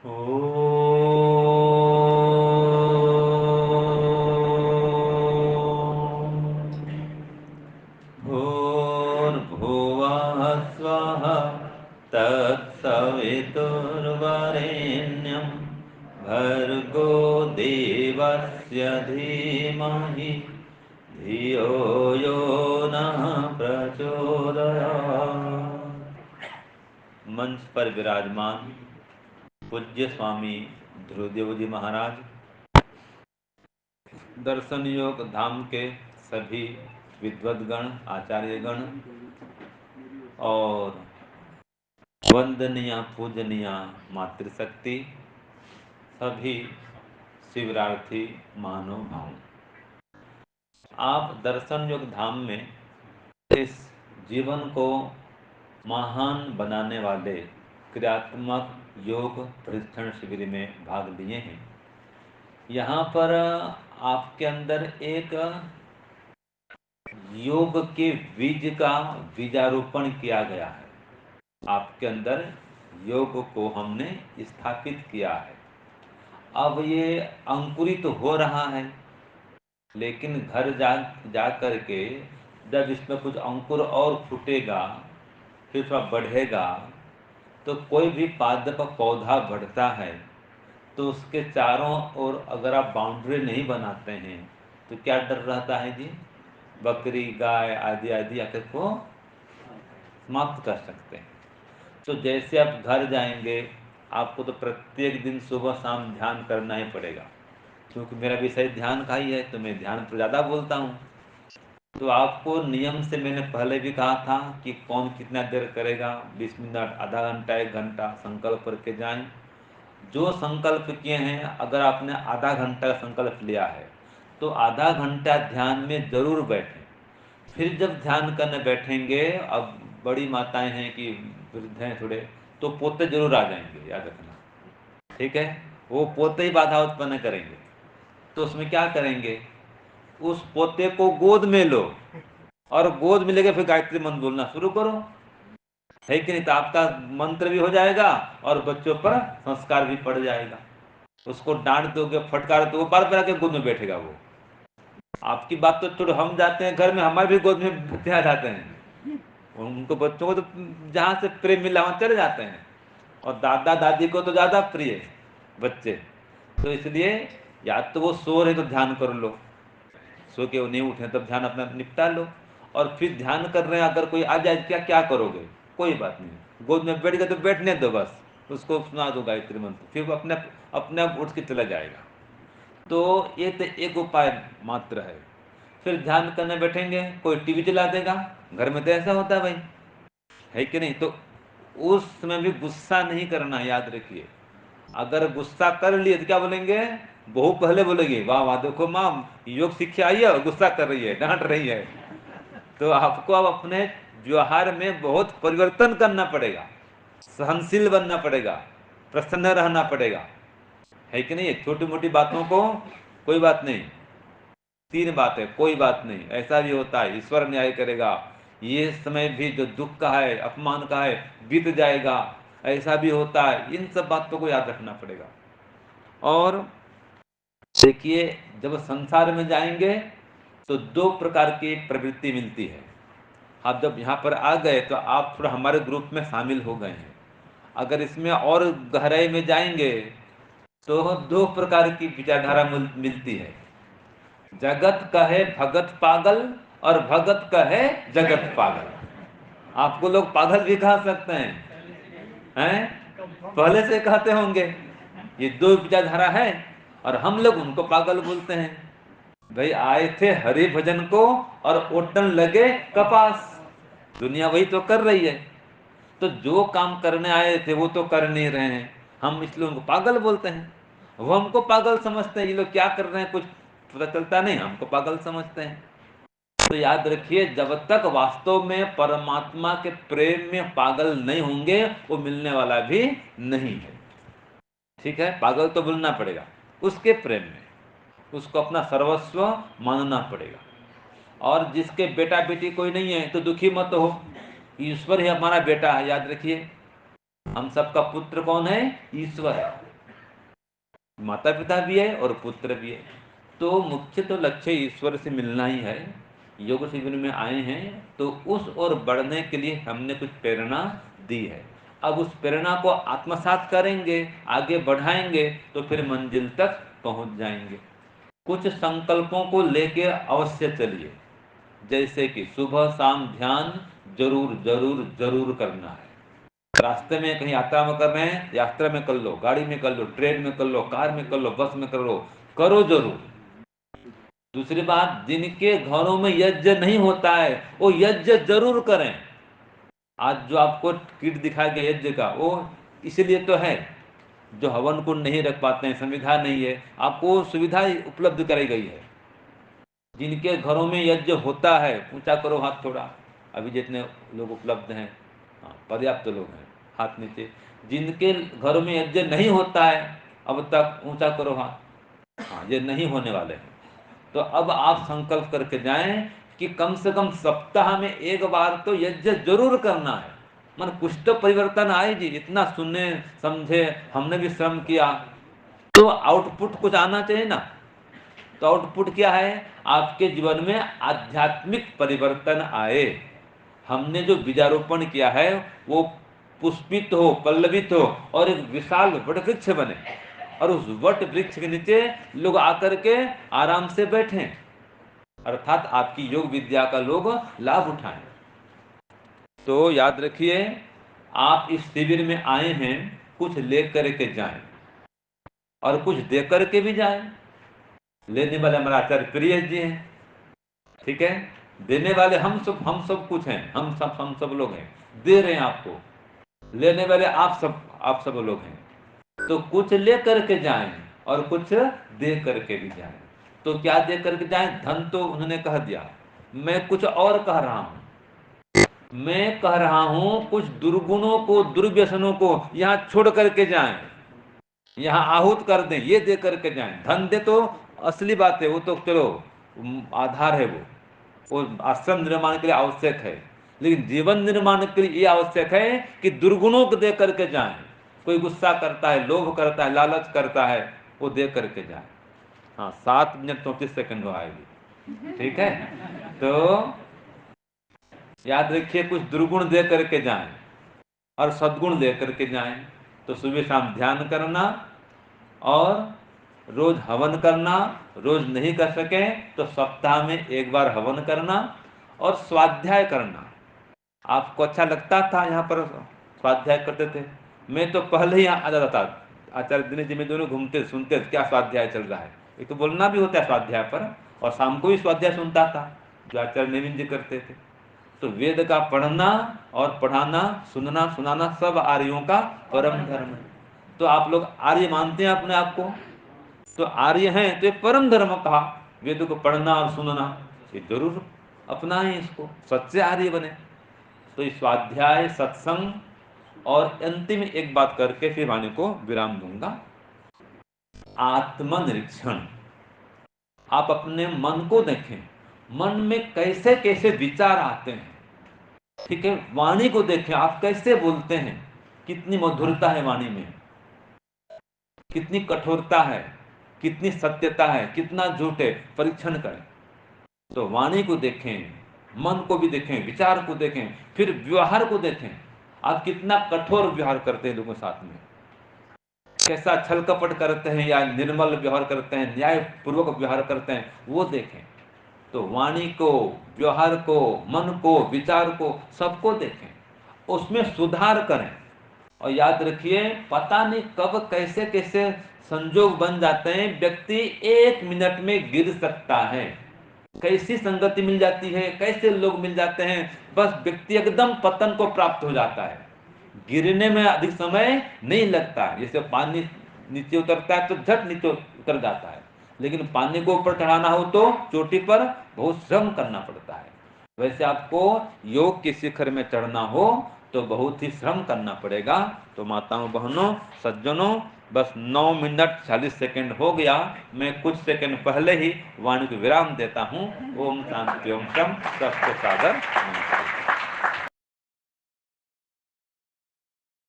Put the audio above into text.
भूर्भुवः स्वः तत्सवितुर्वरेण्यं भर्गो देवस्य धीमहि धियो यो नः प्रचोदयात्। मंच पर विराजमान पूज्य स्वामी ध्रुवदेव जी महाराज, दर्शन योग धाम के सभी विद्वद्गण, आचार्यगण और वंदनीय पूजनीय मातृशक्ति, सभी शिवरार्थी महानुभाव, आप दर्शन योग धाम में इस जीवन को महान बनाने वाले क्रियात्मक योग प्रशिक्षण शिविर में भाग लिए हैं। यहाँ पर आपके अंदर एक योग के बीज का बीजारोपण किया गया है। आपके अंदर योग को हमने स्थापित किया है। अब ये अंकुरित हो रहा है, लेकिन घर जा कर के जब इसमें कुछ अंकुर और फूटेगा, फिर थोड़ा बढ़ेगा, तो कोई भी पादप पौधा बढ़ता है तो उसके चारों ओर अगर आप बाउंड्री नहीं बनाते हैं तो क्या डर रहता है जी? बकरी, गाय आदि आदि आकर को समाप्त कर सकते हैं। तो जैसे आप घर जाएंगे, आपको तो प्रत्येक दिन सुबह शाम ध्यान करना ही पड़ेगा, क्योंकि मेरा विषय ध्यान का ही है, तो मैं ध्यान पर ज़्यादा बोलता हूँ। तो आपको नियम से मैंने पहले भी कहा था कि कौन कितना देर करेगा, 20 मिनट, आधा घंटा, 1 घंटा संकल्प करके जाएं। जो संकल्प किए हैं, अगर आपने आधा घंटा संकल्प लिया है तो आधा घंटा ध्यान में जरूर बैठें। फिर जब ध्यान करने बैठेंगे, अब बड़ी माताएं हैं कि वृद्ध हैं थोड़े, तो पोते जरूर आ जाएंगे, याद रखना, ठीक है? वो पोते ही बाधा उत्पन्न करेंगे। तो उसमें क्या करेंगे, उस पोते को गोद में लो और गोद में लेके फिर गायत्री मंत्र बोलना शुरू करो, है कि नहीं? तो आपका मंत्र भी हो जाएगा और बच्चों पर संस्कार भी पड़ जाएगा। उसको डांट दोगे, फटकार दो, बार बार आके गोद में बैठेगा वो। आपकी बात तो छोड़ो, हम जाते हैं घर में, हमारे भी गोद में बच्चे आ जाते हैं, उनको बच्चों को तो जहाँ से प्रेम मिला वहाँ चले जाते हैं, और दादा दादी को तो ज़्यादा प्रिय बच्चे। तो इसलिए या तो वो सो रहे तो ध्यान कर लो, सो के वो नहीं उठे तब ध्यान अपना निपटा लो, और फिर ध्यान कर रहे हैं अगर कोई आ जाए क्या क्या करोगे? कोई बात नहीं, गोद में बैठ गए तो बैठने दो, बस उसको सुना दो गायत्री मंत्र, फिर वो अपने अपने आप उठ के चला जाएगा। तो ये तो एक उपाय मात्र है। फिर ध्यान करने बैठेंगे, कोई टीवी चला देगा, घर में तो ऐसा होता है भाई, है कि नहीं? तो उस समय भी गुस्सा नहीं करना, याद रखिए। अगर गुस्सा कर लिए तो क्या बोलेंगे? बहू पहले बोलेगी, वाह वाह, देखो माँ योग सीख के आई है और गुस्सा कर रही है, डांट रही है। तो आपको अब अपने व्यवहार में बहुत परिवर्तन करना पड़ेगा, सहनशील बनना पड़ेगा, प्रसन्न रहना पड़ेगा, है कि नहीं? छोटी मोटी बातों को कोई बात नहीं, 3 बात है, कोई बात नहीं, ऐसा भी होता है, ईश्वर न्याय करेगा, ये समय भी जो दुख का है, अपमान का है, बीत जाएगा, ऐसा भी होता है। इन सब बातों को याद रखना पड़ेगा। और देखिए, जब संसार में जाएंगे तो 2 प्रकार की प्रवृत्ति मिलती है। आप जब यहाँ पर आ गए तो आप थोड़ा हमारे ग्रुप में शामिल हो गए हैं। अगर इसमें और गहराई में जाएंगे तो 2 प्रकार की विचारधारा मिलती है। जगत कहे भगत पागल और भगत कहे जगत पागल। आपको लोग पागल भी कह सकते हैं? पहले से कहते होंगे। ये 2 विचारधारा है और हम लोग उनको पागल बोलते हैं। भाई आए थे हरि भजन को और ओटन लगे कपास। दुनिया वही तो कर रही है। तो जो काम करने आए थे वो तो कर नहीं रहे हैं, हम इसलिए उनको पागल बोलते हैं। वो हमको पागल समझते हैं, ये लोग क्या कर रहे हैं कुछ पता चलता नहीं, हमको पागल समझते हैं। तो याद रखिए, जब तक वास्तव में परमात्मा के प्रेम में पागल नहीं होंगे, वो मिलने वाला भी नहीं है। ठीक है? पागल तो बोलना पड़ेगा उसके प्रेम में, उसको अपना सर्वस्व मानना पड़ेगा। और जिसके बेटा बेटी कोई नहीं है तो दुखी मत हो, ईश्वर ही हमारा बेटा है, याद रखिए। हम सबका पुत्र कौन है? ईश्वर है। माता पिता भी है और पुत्र भी है। तो मुख्य तो लक्ष्य ईश्वर से मिलना ही है। योग शिविर में आए हैं तो उस ओर बढ़ने के लिए हमने कुछ प्रेरणा दी है। अब उस प्रेरणा को आत्मसात करेंगे, आगे बढ़ाएंगे तो फिर मंजिल तक पहुंच जाएंगे। कुछ संकल्पों को लेके अवश्य चलिए, जैसे कि सुबह शाम ध्यान जरूर जरूर जरूर करना है। रास्ते में कहीं यात्रा में कर रहे हैं, यात्रा में कर लो, गाड़ी में कर लो, ट्रेन में कर लो, कार में कर लो, बस में कर लो, करो जरूर। दूसरी बात, जिनके घरों में यज्ञ नहीं होता है वो यज्ञ जरूर करें। आज जो आपको किट दिखाया गया यज्ञ का, वो इसलिए तो है, जो हवन कुंड नहीं रख पाते हैं, संविधा नहीं है, आपको सुविधा उपलब्ध कराई गई है। जिनके घरों में यज्ञ होता है, ऊंचा करो हाथ थोड़ा, अभी जितने लोग उपलब्ध हैं, हाँ पर्याप्त लोग हैं, हाथ नीचे। जिनके घरों में यज्ञ नहीं होता है अब तक, ऊंचा करो हाथ। हाँ, ये नहीं होने वाले हैं। तो अब आप संकल्प करके जाएं कि कम से कम सप्ताह में एक बार तो यज्ञ जरूर करना है। मन कुछ तो परिवर्तन आए जी, इतना सुने समझे, हमने भी श्रम किया, तो आउटपुट कुछ आना चाहिए ना। तो आउटपुट क्या है, आपके जीवन में आध्यात्मिक परिवर्तन आए। हमने जो बीजारोपण किया है वो पुष्पित हो, पल्लवित हो और एक विशाल वट वृक्ष बने, और उस वट वृक्ष के नीचे लोग आकर के आराम से बैठें, अर्थात आपकी योग विद्या का लोग लाभ उठाएं। तो याद रखिए, आप इस शिविर में आए हैं, कुछ लेकर के जाएं और कुछ देकर के भी जाएं। लेने वाले हमारे आचार्य प्रिय जी हैं, ठीक है, देने वाले हम सब कुछ हैं, हम सब लोग हैं, दे रहे हैं आपको। लेने वाले आप सब लोग हैं। तो कुछ ले करके जाएं और कुछ दे करके भी जाएं। तो क्या दे करके जाएं, धन तो उन्होंने कह दिया, मैं कुछ और कह रहा हूं। मैं कह रहा हूं कुछ दुर्गुणों को, दुर्व्यसनों को यहां छोड़ करके जाएं, यहां आहूत कर दें, ये दे करके जाएं। धन दे तो असली बात है, वो तो चलो आधार है, वो आश्रम निर्माण के लिए आवश्यक है, लेकिन जीवन निर्माण के लिए ये आवश्यक है कि दुर्गुणों को दे करके जाएं। कोई गुस्सा करता है, लोभ करता है, लालच करता है, वो दे करके जाए। हाँ, 7 मिनट 34 सेकंड हो आएगी, ठीक है। तो याद रखिए, कुछ दुर्गुण दे करके जाएं और सद्गुण दे करके जाएं। तो सुबह शाम ध्यान करना और रोज हवन करना, रोज नहीं कर सके तो सप्ताह में एक बार हवन करना और स्वाध्याय करना। आपको अच्छा लगता था यहाँ पर स्वाध्याय करते थे? मैं तो पहले ही आ जाता था, आचार्य दिनेश जी में दोनों घूमते सुनते क्या स्वाध्याय चल रहा है। एक तो बोलना भी होता है स्वाध्याय पर, और शाम को भी स्वाध्याय सुनता था जो आचार्य नवीन जी करते थे। तो वेद का पढ़ना और पढ़ाना, सुनना सुनाना सब आर्यों का परम धर्म है। तो आप लोग आर्य मानते हैं अपने आप को, तो आर्य हैं तो ये परम धर्म कहा, वेद को पढ़ना और सुनना, ये जरूर अपनाएं, इसको सच्चे आर्य बने। तो इस स्वाध्याय, सत्संग और अंतिम एक बात करके फिर वाणी को विराम दूंगा। आत्मनिरीक्षण। आप अपने मन को देखें, मन में कैसे कैसे विचार आते हैं, ठीक है। वाणी को देखें, आप कैसे बोलते हैं, कितनी मधुरता है वाणी में, कितनी कठोरता है, कितनी सत्यता है, कितना झूठ है, परीक्षण करें। तो वाणी को देखें, मन को भी देखें, विचार को देखें, फिर व्यवहार को देखें। आप कितना कठोर व्यवहार करते हैं लोगों के साथ में, कैसा छल कपट करते हैं या निर्मल व्यवहार करते हैं, न्याय पूर्वक व्यवहार करते हैं, वो देखें। तो वाणी को, व्यवहार को, मन को, विचार को, सबको देखें, उसमें सुधार करें। और याद रखिए, पता नहीं कब कैसे कैसे संजोग बन जाते हैं, व्यक्ति 1 मिनट में गिर सकता है। कैसी संगति मिल जाती है, कैसे लोग मिल जाते हैं, बस व्यक्ति एकदम पतन को प्राप्त हो जाता है। गिरने में अधिक समय नहीं लगता है, जैसे पानी नीचे उतरता है तो झट नीचे उतर जाता है, लेकिन पानी को ऊपर चढ़ाना हो तो चोटी पर बहुत श्रम करना पड़ता है। वैसे आपको योग के शिखर में चढ़ना हो तो बहुत ही श्रम करना पड़ेगा। तो माताओं, बहनों, सज्जनों, बस 9 मिनट 40 सेकंड हो गया। मैं कुछ सेकंड पहले ही वाणी को विराम देता हूँ। ओम शांति ओम शम। सबको सादर नमस्कार।